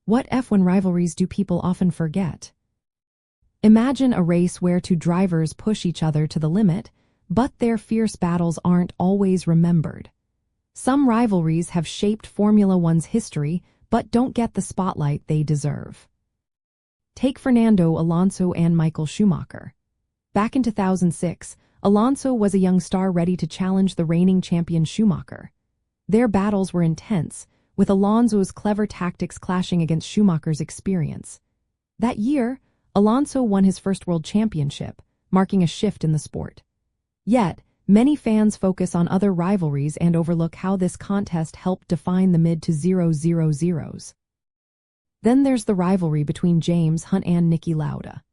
What F1 rivalries do people often forget? Imagine a race where two drivers push each other to the limit, but their fierce battles aren't always remembered. Some rivalries have shaped Formula One's history, but don't get the spotlight they deserve. Take Fernando Alonso and Michael Schumacher. Back in 2006, Alonso was a young star ready to challenge the reigning champion Schumacher. Their battles were intense, with Alonso's clever tactics clashing against Schumacher's experience. That year, Alonso won his first world championship, marking a shift in the sport. Yet, many fans focus on other rivalries and overlook how this contest helped define the mid-to-00s. Then there's the rivalry between James Hunt and Niki Lauda.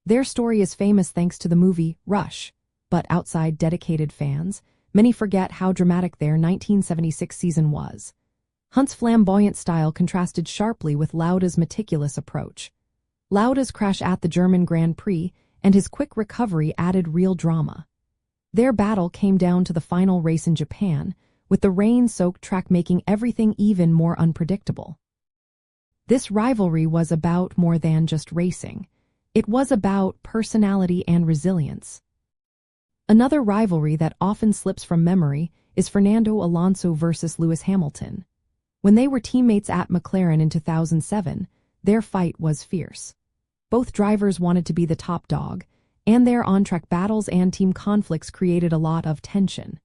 Their story is famous thanks to the movie Rush, but outside dedicated fans, many forget how dramatic their 1976 season was. Hunt's flamboyant style contrasted sharply with Lauda's meticulous approach. Lauda's crash at the German Grand Prix and his quick recovery added real drama. Their battle came down to the final race in Japan, with the rain-soaked track making everything even more unpredictable. This rivalry was about more than just racing. It was about personality and resilience. Another rivalry that often slips from memory is Fernando Alonso versus Lewis Hamilton. When they were teammates at McLaren in 2007, their fight was fierce. Both drivers wanted to be the top dog, and their on-track battles and team conflicts created a lot of tension.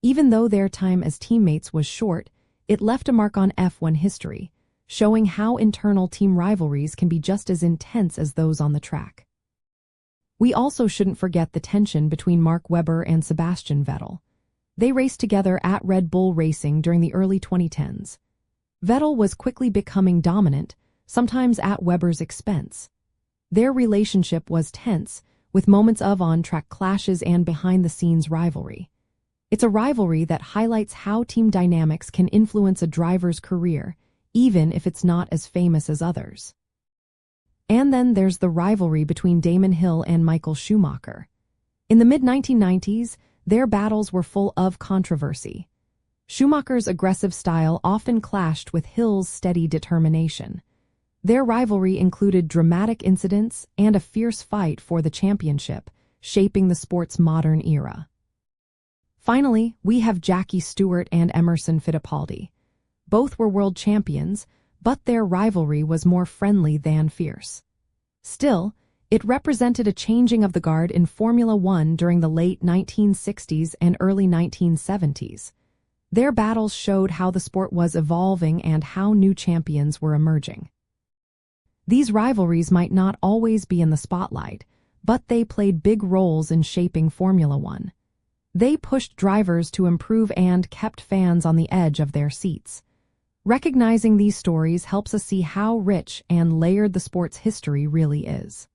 Even though their time as teammates was short, it left a mark on F1 history, showing how internal team rivalries can be just as intense as those on the track. We also shouldn't forget the tension between Mark Webber and Sebastian Vettel. They raced together at Red Bull Racing during the early 2010s. Vettel was quickly becoming dominant, sometimes at Webber's expense. Their relationship was tense, with moments of on-track clashes and behind-the-scenes rivalry. It's a rivalry that highlights how team dynamics can influence a driver's career, even if it's not as famous as others. And then there's the rivalry between Damon Hill and Michael Schumacher. In the mid-1990s, their battles were full of controversy. Schumacher's aggressive style often clashed with Hill's steady determination. Their rivalry included dramatic incidents and a fierce fight for the championship, shaping the sport's modern era. Finally, we have Jackie Stewart and Emerson Fittipaldi. Both were world champions, but their rivalry was more friendly than fierce. Still, it represented a changing of the guard in Formula One during the late 1960s and early 1970s. Their battles showed how the sport was evolving and how new champions were emerging. These rivalries might not always be in the spotlight, but they played big roles in shaping Formula One. They pushed drivers to improve and kept fans on the edge of their seats. Recognizing these stories helps us see how rich and layered the sport's history really is.